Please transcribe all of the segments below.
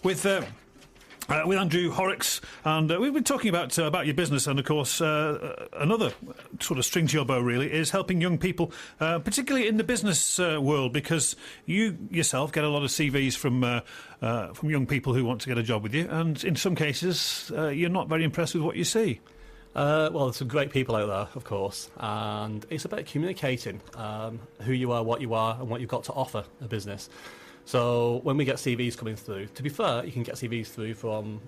with Andrew Horrocks, and we've been talking about your business, and of course another sort of string to your bow really is helping young people, particularly in the business world, because you yourself get a lot of CVs from young people who want to get a job with you, and in some cases you're not very impressed with what you see. Well, there's some great people out there, of course, and it's about communicating who you are, and what you've got to offer a business. So when we get CVs coming through, to be fair, you can get CVs through from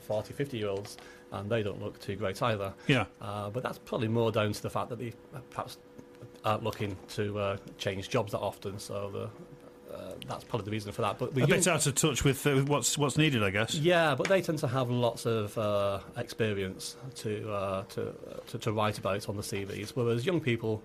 40, 50-year-olds, and they don't look too great either. Yeah. But that's probably more down to the fact that they perhaps aren't looking to change jobs that often, so that's probably the reason for that. But a bit out of touch with what's needed, I guess. Yeah, but they tend to have lots of experience to write about on the CVs, whereas young people,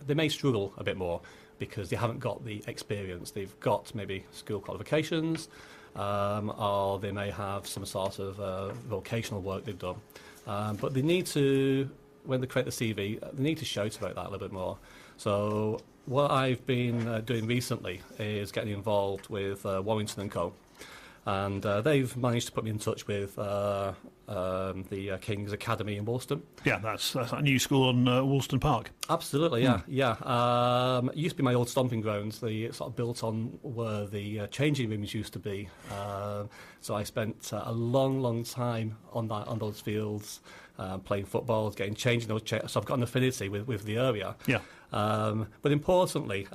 they may struggle a bit more because they haven't got the experience. They've got maybe school qualifications, or they may have some sort of vocational work they've done. But they need to, when they create the CV, they need to shout about that a little bit more. So what I've been doing recently is getting involved with Warrington Co. And they've managed to put me in touch with the King's Academy in Woolston. Yeah, that's a new school on Woolston Park. Absolutely, yeah. It used to be my old stomping grounds. They sort of built on where the changing rooms used to be. So I spent a long time on those fields, playing football, getting changed in those chairs. So I've got an affinity with the area. Yeah. But importantly,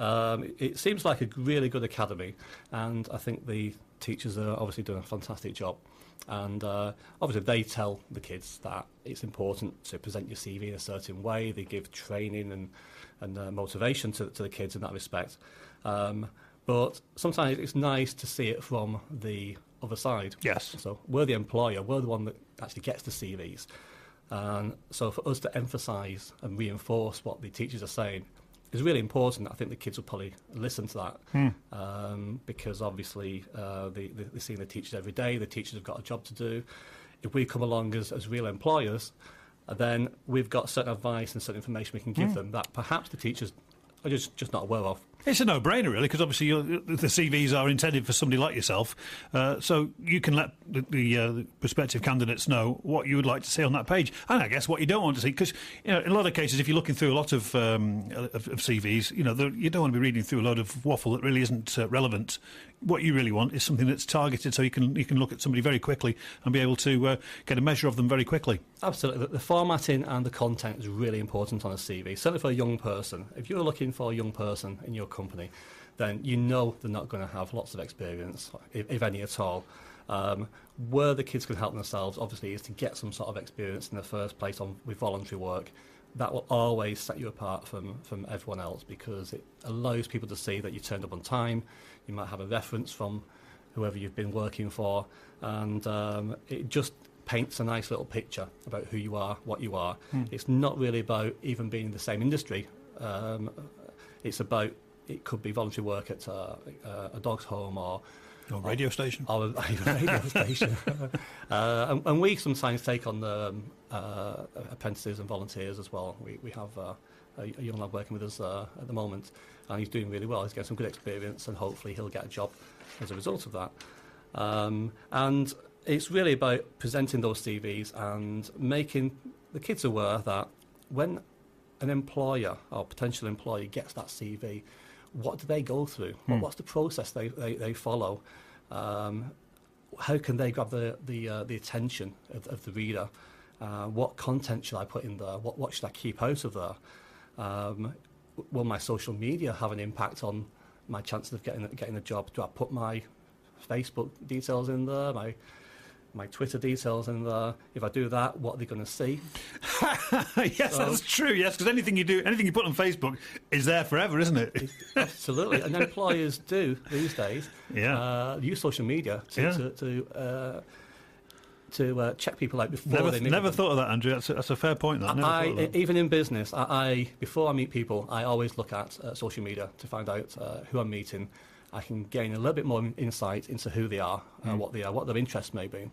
it seems like a really good academy, and I think the teachers are obviously doing a fantastic job. And obviously they tell the kids that it's important to present your CV in a certain way. They give training and motivation to the kids in that respect. But sometimes it's nice to see it from the other side. Yes. So we're the employer, we're the one that actually gets the CVs. And so for us to emphasise and reinforce what the teachers are saying is really important. I think the kids will probably listen to that because obviously they're seeing the teachers every day. The teachers have got a job to do. If we come along as real employers, then we've got certain advice and certain information we can give them that perhaps the teachers are just not aware of. It's a no-brainer, really, because obviously the CVs are intended for somebody like yourself, so you can let the prospective candidates know what you would like to see on that page, and I guess what you don't want to see, because in a lot of cases, if you're looking through a lot of CVs, you don't want to be reading through a load of waffle that really isn't relevant. What you really want is something that's targeted, so you can look at somebody very quickly and be able to get a measure of them very quickly. Absolutely. The formatting and the content is really important on a CV, certainly for a young person. If you're looking for a young person in your company, then you know they're not going to have lots of experience, if any at all. Where the kids can help themselves, obviously, is to get some sort of experience in the first place with voluntary work. That will always set you apart from everyone else, because it allows people to see that you turned up on time. You might have a reference from whoever you've been working for, and it just paints a nice little picture about who you are, what you are. It's not really about even being in the same industry. It's about, it could be voluntary work at a dog's home or radio station. Or a radio station. And we sometimes take on apprentices and volunteers as well. We have a young lad working with us at the moment, and he's doing really well. He's getting some good experience, and hopefully he'll get a job as a result of that. And it's really about presenting those CVs and making the kids aware that when an employer or potential employee gets that CV, what do they go through? What's the process they follow? How can they grab the attention of the reader? What content should I put in there? What should I keep out of there? Will my social media have an impact on my chances of getting a job? Do I put my Facebook details in there? My Twitter details in there? If I do that, what are they going to see? Yes, that's true. Yes, because anything you put on Facebook is there forever, isn't it? Absolutely, and employers do these days. Use social media to check people out before they meet Never them. thought of that, Andrew. That's a fair point. Even in business, before I meet people, I always look at social media to find out who I'm meeting. I can gain a little bit more insight into who they are, what their interests may be,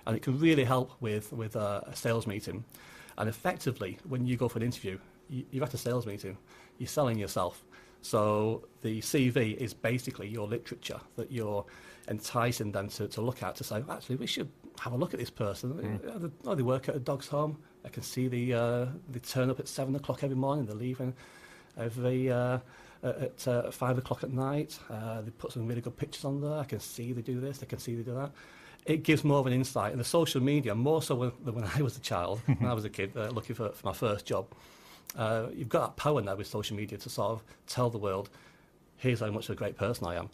and it can really help with a sales meeting. And effectively, when you go for an interview, you're at a sales meeting, you're selling yourself. So the CV is basically your literature that you're enticing them to look at, to say, actually, we should have a look at this person. They work at a dog's home. I can see they turn up at 7 o'clock every morning. They're leaving at 5 o'clock at night. They put some really good pictures on there. I can see they do this. I can see they do that. It gives more of an insight. And the social media, more so than when I was a child, when I was a kid, looking for my first job, you've got that power now with social media to sort of tell the world, here's how much of a great person I am.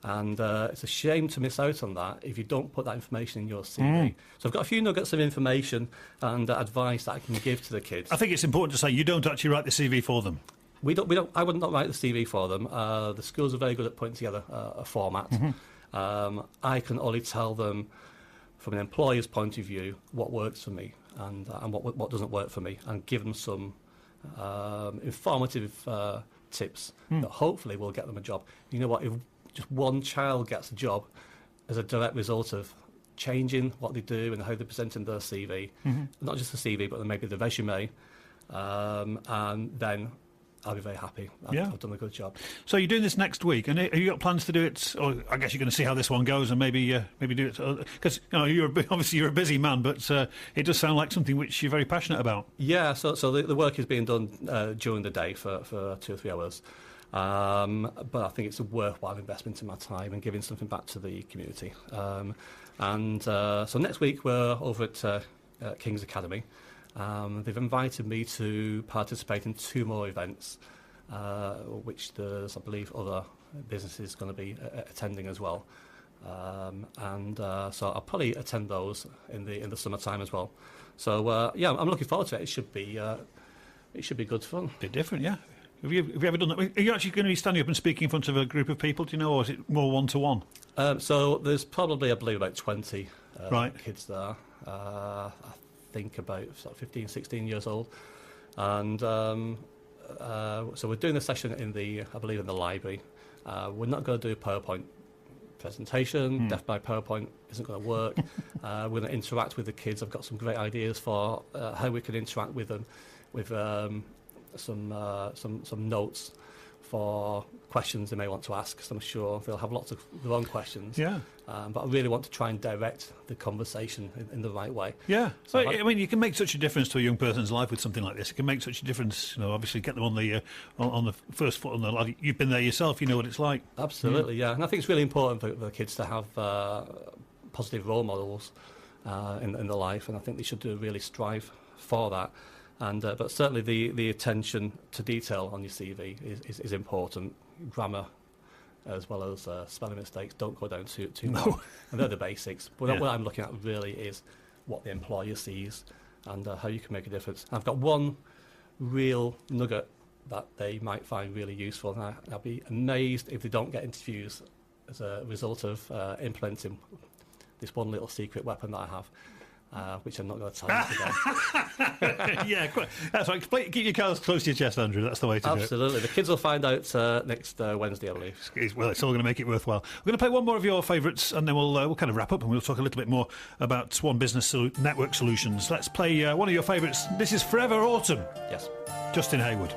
And it's a shame to miss out on that if you don't put that information in your CV. So I've got a few nuggets of information and advice that I can give to the kids. I think it's important to say you don't actually write the CV for them. I would not write the CV for them. The schools are very good at putting together a format. I can only tell them from an employer's point of view what works for me and what doesn't work for me, and give them some informative tips that hopefully will get them a job. You know what? If just one child gets a job as a direct result of changing what they do and how they're presenting their CV, not just the CV, but maybe the resume, and then I'll be very happy. I've done a good job. So you're doing this next week, and have you got plans to do it? Or I guess you're going to see how this one goes, and maybe do it because obviously you're a busy man, but it does sound like something which you're very passionate about. Yeah. So the work is being done during the day for 2 or 3 hours, but I think it's a worthwhile investment in my time and giving something back to the community. So next week we're over at King's Academy. They've invited me to participate in 2 more events, which there's, I believe, other businesses going to be attending as well. So I'll probably attend those in the summertime as well. So I'm looking forward to it. It should be good fun. A bit different, yeah. Have you ever done that? Are you actually going to be standing up and speaking in front of a group of people? Do you know, or is it more one-to-one? So there's probably, I believe, about 20 kids there. I think about sort of 15, 16 years old, and so we're doing a session I believe in the library. We're not going to do a PowerPoint presentation. Death by PowerPoint isn't going to work. We're going to interact with the kids. I've got some great ideas for how we can interact with them, with some notes for questions they may want to ask, because I'm sure they'll have lots of their own questions. Yeah. But I really want to try and direct the conversation in the right way. Yeah. So I mean, you can make such a difference to a young person's life with something like this. It can make such a difference. Obviously, get them on the first foot on the ladder. You've been there yourself. You know what it's like. Absolutely. Yeah. And I think it's really important for the kids to have positive role models in their life, and I think they should really strive for that. But certainly the attention to detail on your CV is important. Grammar, as well as spelling mistakes, don't go down too low. And they're the basics. But what I'm looking at really is what the employer sees and how you can make a difference. And I've got one real nugget that they might find really useful. And I'll be amazed if they don't get interviews as a result of implementing this one little secret weapon that I have. Which I'm not going to tell you today. Yeah, that's right. Keep your cards close to your chest, Andrew. That's the way to do it. Absolutely. The kids will find out next Wednesday, I believe. Well, it's all going to make it worthwhile. We're going to play one more of your favourites, and then we'll kind of wrap up, and we'll talk a little bit more about Swan Business Network Solutions. Let's play one of your favourites. This is Forever Autumn. Yes. Justin Hayward.